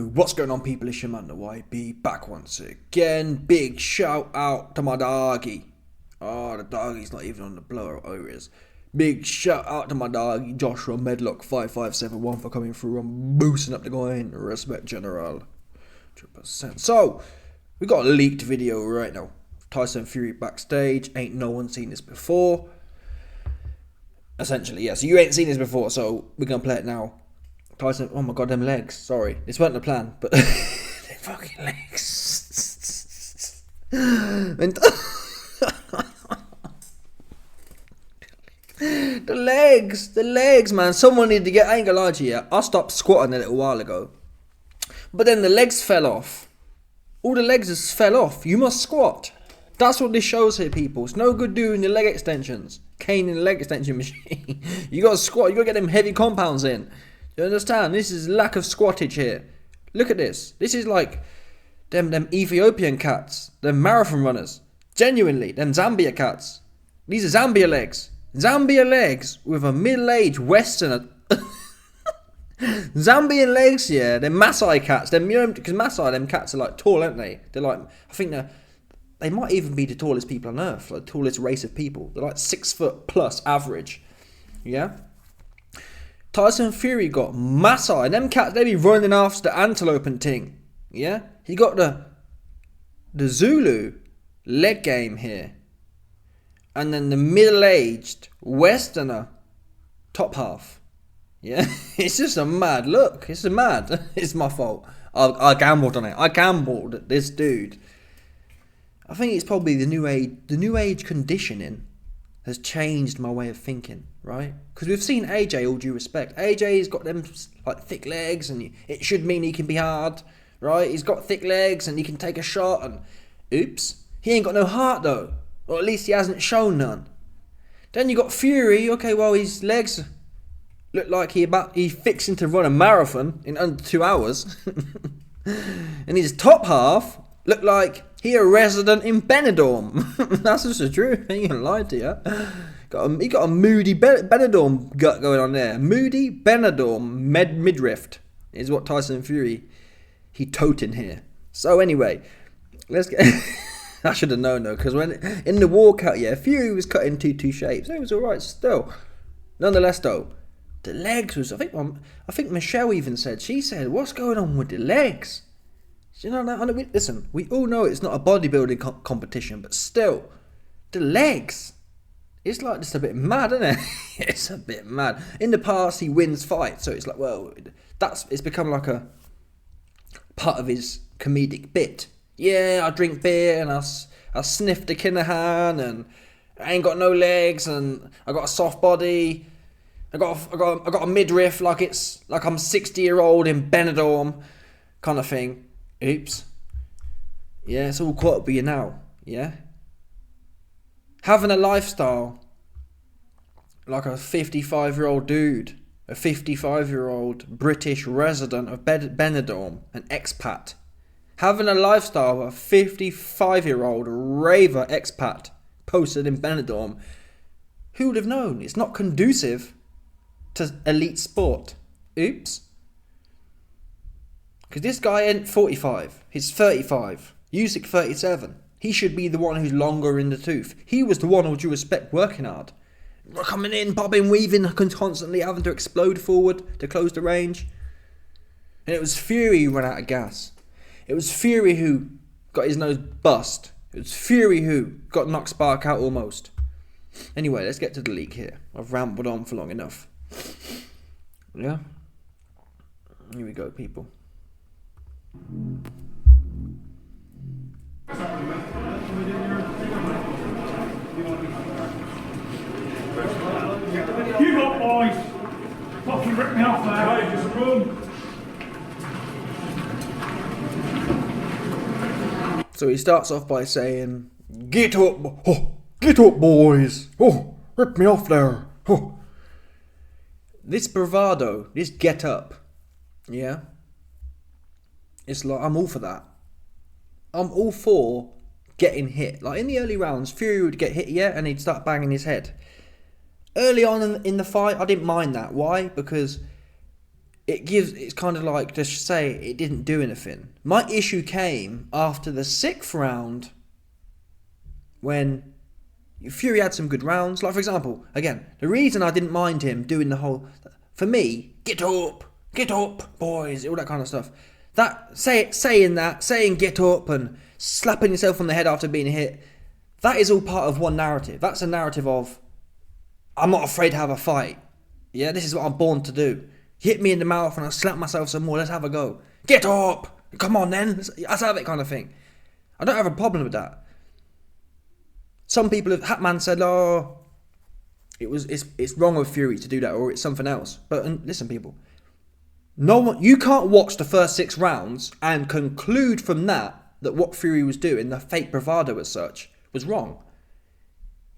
What's going on, people? It's your man, the YB, back once again. Big shout out to my doggy. Oh, the doggy's not even on the blower. Oh, it is. Big shout out to my doggy, Joshua Medlock 5571, for coming through and boosting up the going. Respect, General. 100%. So, we got a leaked video right now. Tyson Fury backstage. Ain't no one seen this before. Essentially, yeah. So you ain't seen this before, so we're gonna play it now. Tyson, oh my god, them legs. Sorry, this wasn't the plan, but them fucking legs. the legs, man. Someone need to get. I ain't gonna lie to you. I stopped squatting a little while ago, but then the legs fell off. All the legs just fell off. You must squat. That's what this shows here, people. It's no good doing the leg extensions. Cane in the leg extension machine. You gotta squat. You gotta get them heavy compounds in. You understand? This is lack of squattage here. Look at this. This is like them Ethiopian cats, them marathon runners. Genuinely, them Zambia cats. These are Zambia legs. Zambia legs with a middle-aged Westerner. Zambian legs, yeah. They're Maasai cats. They're because Maasai, them cats are like tall, aren't they? They're like, I think they might even be the tallest people on earth, like the tallest race of people. They're like 6 foot plus average. Yeah. Tyson Fury got Maasai, and them cats, they be running after the antelope and ting. Yeah? He got the Zulu leg game here. And then the middle-aged Westerner top half. Yeah? It's just a mad look. It's a mad. It's my fault. I gambled on it. I gambled at this dude. I think it's probably the new age conditioning has changed my way of thinking, right? Because we've seen AJ, all due respect. AJ's got them like thick legs, and it should mean he can be hard, right? He's got thick legs and he can take a shot, and oops, he ain't got no heart though, or at least he hasn't shown none. Then you got Fury. Okay, well, his legs look like he fixing to run a marathon in under 2 hours, and his top half look like he a resident in Benidorm. That's just the truth. I ain't gonna lie to you. He got a moody Benidorm gut going on there. Moody Benidorm midriff is what Tyson Fury he toting here. So anyway, let's get. I should have known though, because when in the walkout, yeah, Fury was cut into two shapes. It was all right still. Nonetheless, though, the legs was. I think Michelle even said. She said, "What's going on with the legs?" You know, listen, we all know it's not a bodybuilding competition, but still, the legs, it's like just a bit mad, isn't it? It's a bit mad. In the past, he wins fights, so it's like, well, it's become like a part of his comedic bit. Yeah, I drink beer and I sniff the Kinahan, and I ain't got no legs, and I got a soft body. I got a midriff like I'm 60-year-old in Benidorm, kind of thing. Oops. Yeah, it's all caught up with you now. Yeah. Having a lifestyle like a 55-year-old dude, a 55-year-old British resident of Benidorm, an expat. Having a lifestyle of a 55-year-old raver expat posted in Benidorm. Who would have known? It's not conducive to elite sport. Oops. Because this guy ain't 45. He's 35. Usyk 37. He should be the one who's longer in the tooth. He was the one, all due respect, working hard. Coming in, bobbing, weaving, constantly having to explode forward to close the range. And it was Fury who ran out of gas. It was Fury who got his nose bust. It was Fury who got knocked spark out almost. Anyway, let's get to the leak here. I've rambled on for long enough. Yeah? Here we go, people. You up, boys! Fucking rip me off there! Just run! So he starts off by saying, "Get up, boys! Oh, rip me off there! Oh." This bravado, this get up, yeah. It's like, I'm all for that. I'm all for getting hit. Like in the early rounds, Fury would get hit, yeah, and he'd start banging his head. Early on in the fight, I didn't mind that. Why? Because it's kind of like, to say it didn't do anything. My issue came after the 6th round, when Fury had some good rounds. Like, for example, again, the reason I didn't mind him doing the whole, for me, get up, boys, all that kind of stuff. Saying get up and slapping yourself on the head after being hit, that is all part of one narrative. That's a narrative of, I'm not afraid to have a fight. Yeah, this is what I'm born to do. Hit me in the mouth and I'll slap myself some more. Let's have a go. Get up! Come on then. Let's have it, kind of thing. I don't have a problem with that. Some people have, Hatman said, oh, it's wrong of Fury to do that, or it's something else. But listen, people. No one, you can't watch the first 6 rounds and conclude from that what Fury was doing, the fake bravado as such, was wrong.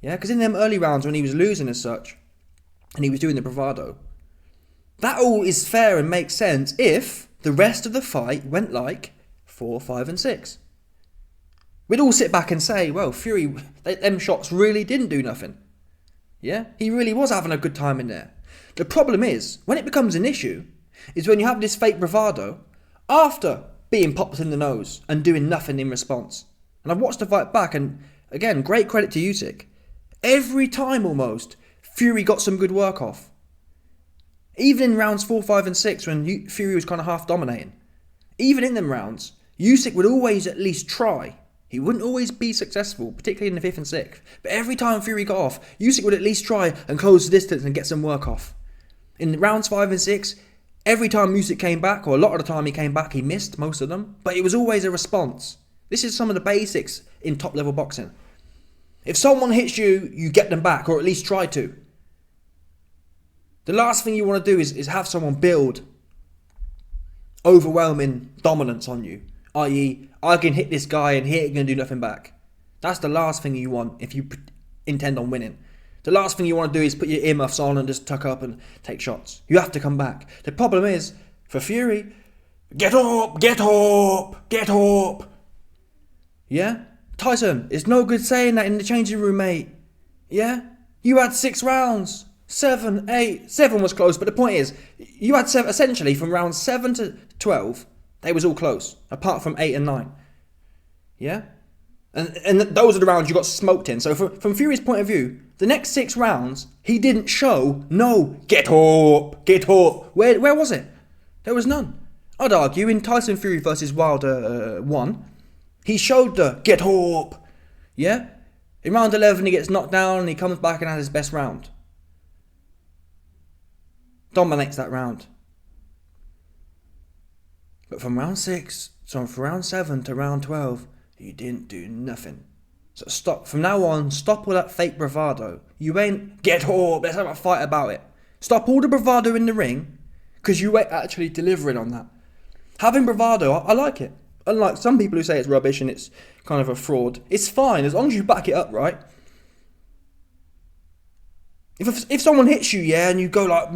Yeah, because in them early rounds when he was losing as such, and he was doing the bravado, that all is fair and makes sense if the rest of the fight went like 4, 5 and 6. We'd all sit back and say, well, Fury, them shots really didn't do nothing. Yeah, he really was having a good time in there. The problem is, when it becomes an issue, is when you have this fake bravado after being popped in the nose and doing nothing in response. And I've watched the fight back, and again, great credit to Usyk. Every time almost, Fury got some good work off. Even in rounds 4, 5 and 6 when Fury was kind of half dominating. Even in them rounds, Usyk would always at least try. He wouldn't always be successful, particularly in the 5th and 6th. But every time Fury got off, Usyk would at least try and close the distance and get some work off. In rounds 5 and 6, every time Usyk came back, or a lot of the time he came back, he missed most of them. But it was always a response. This is some of the basics in top level boxing. If someone hits you, you get them back, or at least try to. The last thing you want to do is have someone build overwhelming dominance on you. I.e., I can hit this guy and he ain't going to do nothing back. That's the last thing you want if you intend on winning. The last thing you want to do is put your earmuffs on and just tuck up and take shots. You have to come back. The problem is, for Fury, get up, get up, get up. Yeah? Tyson, it's no good saying that in the changing room, mate. Yeah? You had 6 rounds. 7, 8, 7 was close, but the point is, you had 7, essentially from round 7 to 12, they was all close, apart from 8 and 9. Yeah? And those are the rounds you got smoked in. So from Fury's point of view, the next 6 rounds, he didn't show no get up, get up. Where was it? There was none. I'd argue in Tyson Fury versus Wilder 1, he showed the get up. Yeah? In round 11, he gets knocked down and he comes back and has his best round. Dominates that round. But from round 6, so from round 7 to round 12, he didn't do nothing. So stop. From now on, stop all that fake bravado. You ain't get up, let's have a fight about it. Stop all the bravado in the ring, because you ain't actually delivering on that. Having bravado, I like it. Unlike some people who say it's rubbish and it's kind of a fraud. It's fine, as long as you back it up, right? If someone hits you, yeah, and you go like,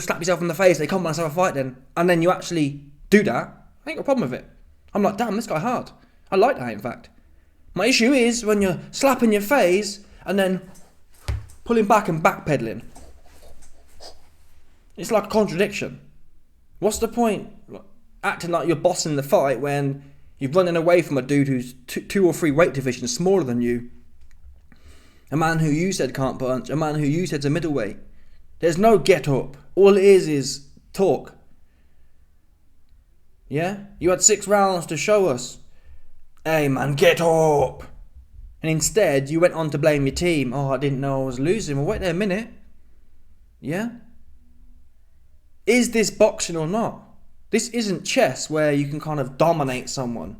slap yourself in the face, they come on, let's have a fight then, and then you actually do that, I ain't got a problem with it. I'm like, damn, this guy hard. I like that, in fact. My issue is when you're slapping your face and then pulling back and backpedaling. It's like a contradiction. What's the point? Acting like you're bossing the fight when you're running away from a dude who's 2 or 3 weight divisions smaller than you. A man who you said can't punch. A man who you said's a middleweight. There's no get up. All it is talk. Yeah? You had 6 rounds to show us. Hey man, get up. And instead, you went on to blame your team. Oh, I didn't know I was losing. Well, wait there a minute. Yeah? Is this boxing or not? This isn't chess where you can kind of dominate someone.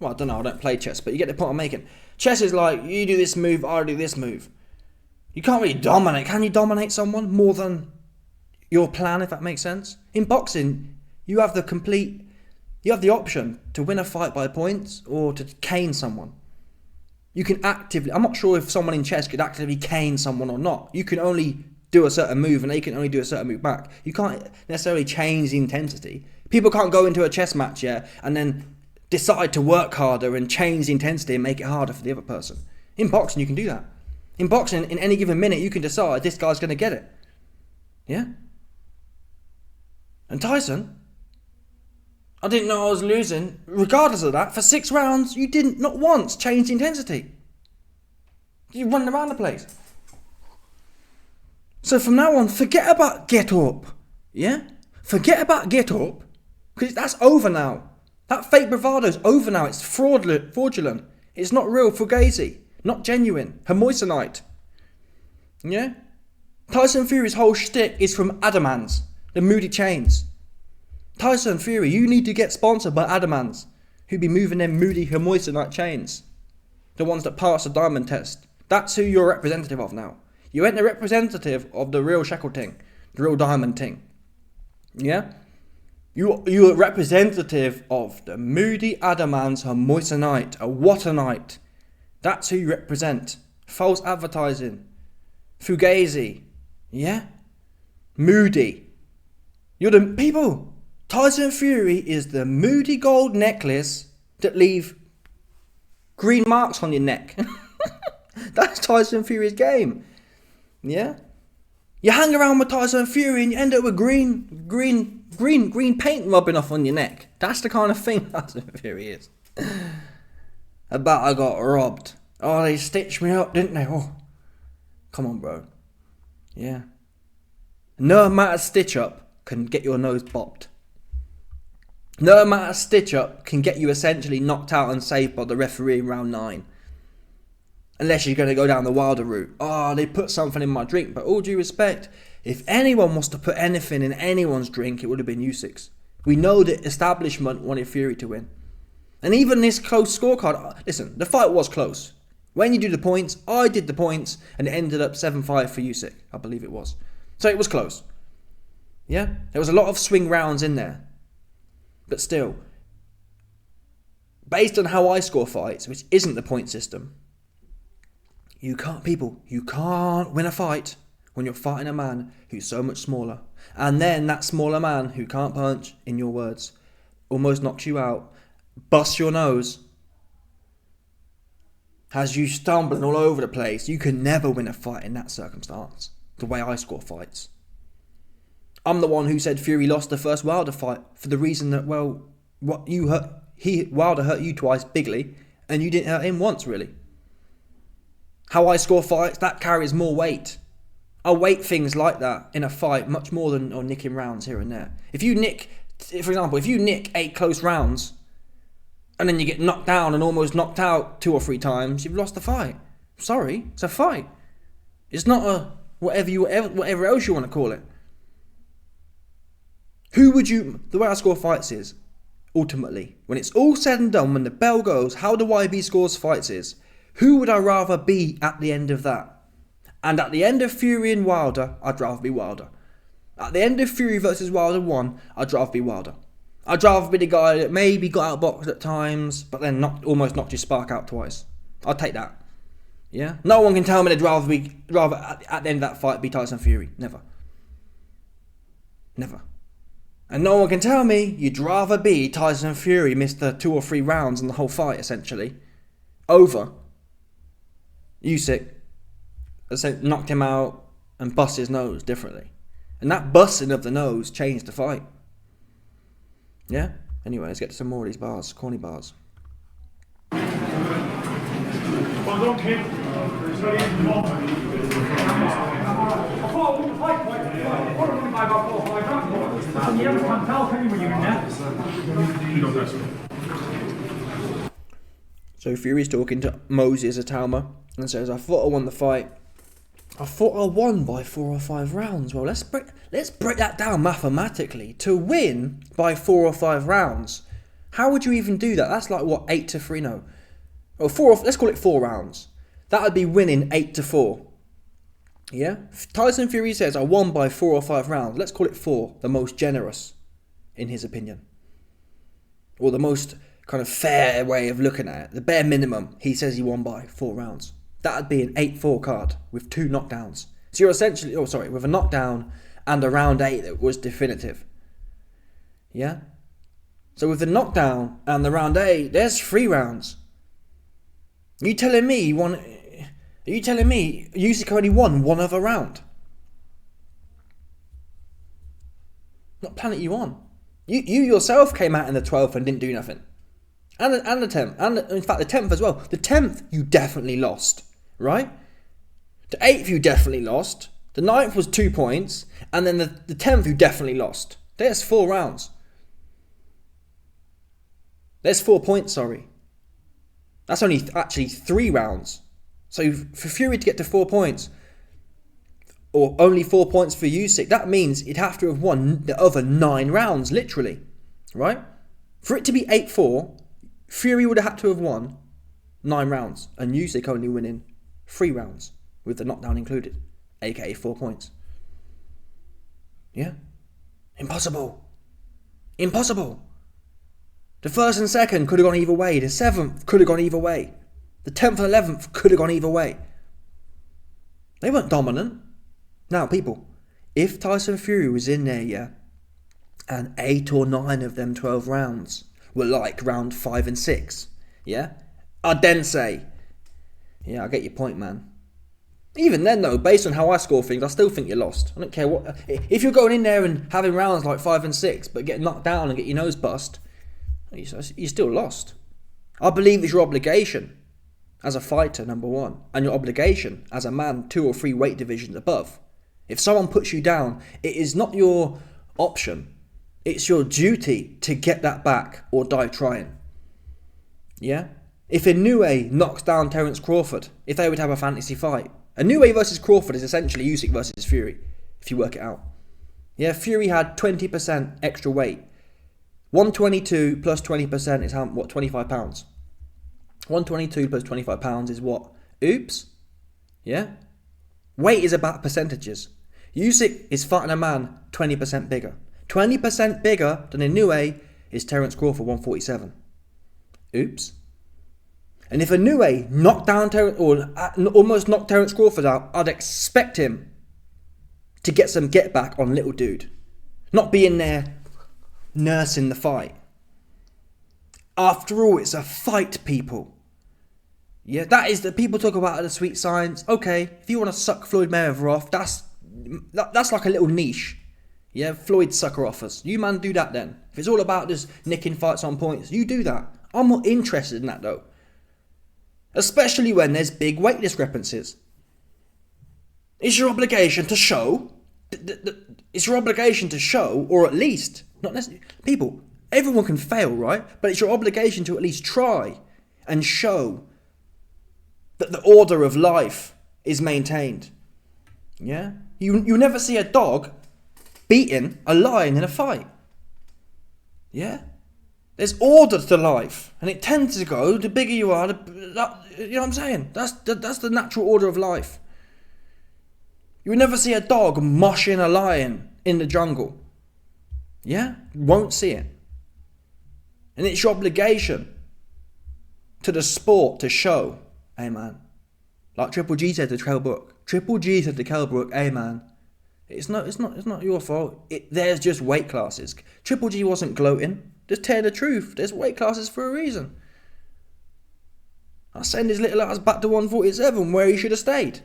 Well, I don't know, I don't play chess, but you get the point I'm making. Chess is like, you do this move, I do this move. You can't really dominate. Can you dominate someone more than your plan, if that makes sense? In boxing, you have the option to win a fight by points or to cane someone. You can actively, I'm not sure if someone in chess could actively cane someone or not. You can only do a certain move and they can only do a certain move back. You can't necessarily change the intensity. People can't go into a chess match, yeah, and then decide to work harder and change the intensity and make it harder for the other person. In boxing, you can do that. In boxing, in any given minute, you can decide this guy's going to get it. Yeah? And Tyson, I didn't know I was losing. Regardless of that, for 6 rounds, you didn't not once change the intensity. You running around the place. So from now on, forget about get up. Yeah? Forget about get up. Because that's over now. That fake bravado's over now. It's fraudulent. It's not real, fugazi. Not genuine. Hermoisonite. Yeah? Tyson Fury's whole shtick is from Adamans. The Moody Chains. Tyson Fury, you need to get sponsored by Adamans. Who be moving them Moody Hermoisonite chains. The ones that pass the diamond test. That's who you're representative of now. You ain't the representative of the real Shackleton. The real diamond thing. Yeah? You're representative of the Moody Adamans Hermoisonite, a Watanite. That's who you represent. False advertising. Fugazi. Yeah? Moody. You're the people. Tyson Fury is the Moody gold necklace that leave green marks on your neck. That's Tyson Fury's game. Yeah? You hang around with Tyson Fury and you end up with green paint rubbing off on your neck. That's the kind of thing Tyson Fury is. About I got robbed. Oh, they stitched me up, didn't they? Oh, come on, bro. Yeah. No amount of stitch up can get your nose bopped. No amount of stitch up can get you essentially knocked out and saved by the referee in round 9. Unless you're going to go down the Wilder route. Oh, they put something in my drink. But all due respect, if anyone was to put anything in anyone's drink, it would have been Usyk's. We know the establishment wanted Fury to win. And even this close scorecard, listen, the fight was close. When you do the points, I did the points, and it ended up 7-5 for Usyk, I believe it was. So it was close. Yeah? There was a lot of swing rounds in there. But still, based on how I score fights, which isn't the point system, you can't win a fight when you're fighting a man who's so much smaller. And then that smaller man who can't punch, in your words, almost knocks you out, busts your nose, has you stumbling all over the place. You can never win a fight in that circumstance, the way I score fights. I'm the one who said Fury lost the first Wilder fight for the reason that, well, Wilder hurt you twice bigly, and you didn't hurt him once, really. How I score fights, that carries more weight. I weight things like that in a fight much more than nicking rounds here and there. If you nick 8 close rounds and then you get knocked down and almost knocked out 2 or 3 times, you've lost the fight. Sorry, it's a fight. It's not a whatever else you want to call it. The way I score fights is, ultimately, when it's all said and done, when the bell goes, how the YB scores fights is, who would I rather be at the end of that? And at the end of Fury and Wilder, I'd rather be Wilder. At the end of Fury versus Wilder 1, I'd rather be Wilder. I'd rather be the guy that maybe got outboxed at times, but then almost knocked his spark out twice. I'd take that. Yeah? No one can tell me they'd rather at the end of that fight be Tyson Fury. Never. Never. And no one can tell me you'd rather be Tyson Fury, missed the 2 or 3 rounds in the whole fight, essentially, over Usyk, knocked him out and bust his nose differently. And that busting of the nose changed the fight. Yeah? Anyway, let's get to some more of these bars, corny bars. Well done, kid. It's very easy. I thought I wouldn't fight quite. I thought I wouldn't buy about 4 or 5 rounds. You never can tell, can you, when you're in there? You don't know so. So Fury's talking to Moses Atama and says, I thought I won the fight. I thought I won by 4 or 5 rounds. Well, let's break that down mathematically. To win by 4 or 5 rounds, how would you even do that? That's like, what, 8-3? No. Well, let's call it 4 rounds. That would be winning 8-4. Yeah? Tyson Fury says, I won by 4 or 5 rounds. Let's call it 4, the most generous, in his opinion. Or the most kind of fair way of looking at it. The bare minimum, he says he won by 4 rounds. That would be an 8-4 card with 2 knockdowns. So you're essentially, with a knockdown and a round 8 that was definitive. Yeah? So with the knockdown and the round 8, there's 3 rounds. Are you telling me Usyk only won 1 other round? What planet are you on? You yourself came out in the 12th and didn't do nothing. And the 10th. And in fact, the 10th as well. The 10th, you definitely lost. Right? The 8th, you definitely lost. The 9th was 2 points. And then the 10th, you definitely lost. There's 4 rounds. There's 4 points, sorry. That's only actually 3 rounds. So for Fury to get to 4 points, or only 4 points for Usyk, that means he'd have to have won the other 9 rounds, literally. Right? For it to be 8-4, Fury would have had to have won 9 rounds, and Usyk only winning 3 rounds, with the knockdown included, aka 4 points. Yeah? Impossible. Impossible. The 1st and 2nd could have gone either way. The 7th could have gone either way. The 10th and 11th could have gone either way. They weren't dominant. Now, people, if Tyson Fury was in there, yeah, and 8 or 9 of them 12 rounds were like round 5 and 6, yeah, I'd then say, yeah, I get your point, man. Even then, though, based on how I score things, I still think you're lost. I don't care what. If you're going in there and having rounds like 5 and 6, but getting knocked down and get your nose bust, you're still lost. I believe it's your obligation as a fighter, number one, and your obligation as a man 2 or 3 weight divisions above. If someone puts you down, it is not your option. It's your duty to get that back or die trying. Yeah? If Inoue knocks down Terence Crawford, if they would have a fantasy fight, Inoue versus Crawford is essentially Usyk versus Fury, if you work it out. Yeah, Fury had 20% extra weight. 122 plus 20% is what, 25 pounds. 122 plus 25 pounds is what? Oops. Yeah? Weight is about percentages. Usyk is fighting a man 20% bigger. 20% bigger than Inoue is Terence Crawford, 147. Oops. And if Inoue knocked down almost knocked Terence Crawford out, I'd expect him to get some get back on little dude. Not be in there nursing the fight. After all, it's a fight, people. Yeah, that is the people talk about the sweet science. Okay, if you want to suck Floyd Mayweather off, that's like a little niche. Yeah, Floyd sucker offers. You man do that then. If it's all about just nicking fights on points, you do that. I'm not interested in that though. Especially when there's big weight discrepancies. It's your obligation to show. It's your obligation to show, or at least, not necessarily, people, everyone can fail, right? But it's your obligation to at least try and show that the order of life is maintained. Yeah? You never see a dog beating a lion in a fight. Yeah? There's order to life, and it tends to go, the bigger you are, you know what I'm saying? That's the natural order of life. You would never see a dog moshing a lion in the jungle. Yeah? Won't see it. And it's your obligation to the sport to show, hey man, like Triple G said to Kell Brook. Triple G said to Kell Brook, hey man, it's not your fault. There's just weight classes. Triple G wasn't gloating. Just tell the truth. There's weight classes for a reason. I'll send his little ass back to 147 where he should have stayed.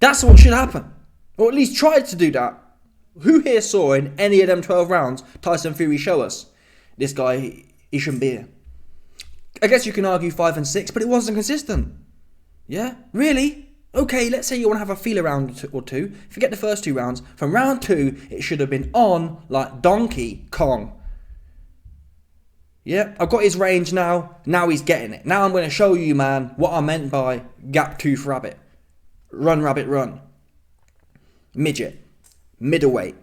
That's what should happen. Or at least try to do that. Who here saw in any of them 12 rounds Tyson Fury show us? This guy, he shouldn't be here. I guess you can argue 5 and 6, but it wasn't consistent. Yeah? Really? Okay, let's say you want to have a feel round or two. Forget the first 2 rounds. From round 2, it should have been on like Donkey Kong. Yeah, I've got his range now. Now he's getting it. Now I'm going to show you, man, what I meant by gap tooth rabbit. Run, rabbit, run. Midget. Middleweight.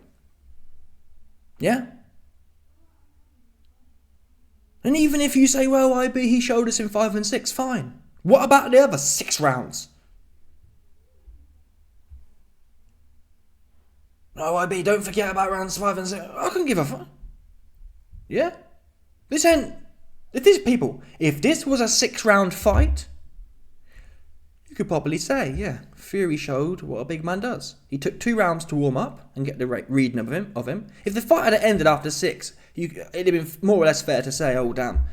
Yeah? And even if you say, well, IB, he showed us in 5 and 6, fine. What about the other 6 rounds? No, IB, don't forget about rounds 5 and 6. I couldn't give a fuck. Yeah? If this was a 6-round fight, you could probably say, yeah, Fury showed what a big man does. He took 2 rounds to warm up and get the reading of him. If the fight had ended after 6, it'd have been more or less fair to say, oh damn,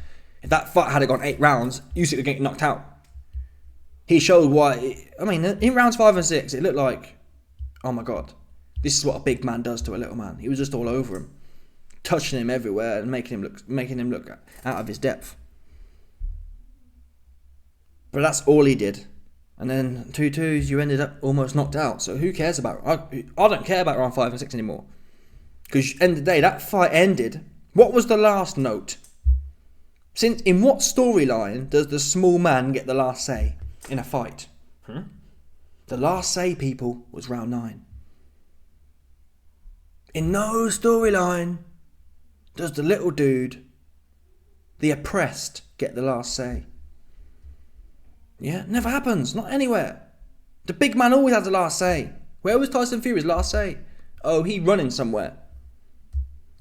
if that fight had gone 8 rounds, Usyk would get knocked out. He showed why. In rounds 5 and 6, it looked like, oh my god, This is what a big man does to a little man. He was just all over him, touching him everywhere and making him look out of his depth. But that's all he did. And then 2-2s, you ended up almost knocked out. So who cares about... I don't care about round 5 and 6 anymore. Because end of the day, that fight ended. What was the last note? In what storyline does the small man get the last say in a fight? The last say, people, was round 9. In no storyline does the little dude, the oppressed, get the last say. Yeah, never happens. Not anywhere. The big man always has the last say. Where was Tyson Fury's last say? Oh, he running somewhere.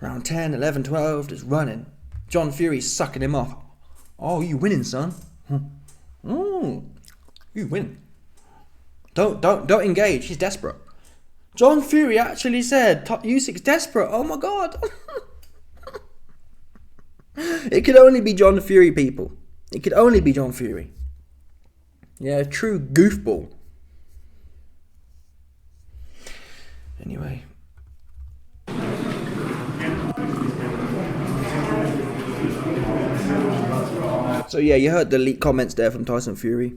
Round 10, 11, 12, just running. John Fury's sucking him off. Oh, you winning, son. Oh, you win. Don't engage. He's desperate. John Fury actually said Usyk's desperate. Oh my God. It could only be John Fury, people. It could only be John Fury. Yeah, true goofball. Anyway. So yeah, you heard the leaked comments there from Tyson Fury.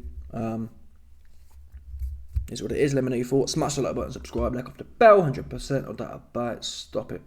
Is what it is. Let me know your thoughts. Smash the like button, subscribe, like off the bell, 100% or that about it. Stop it.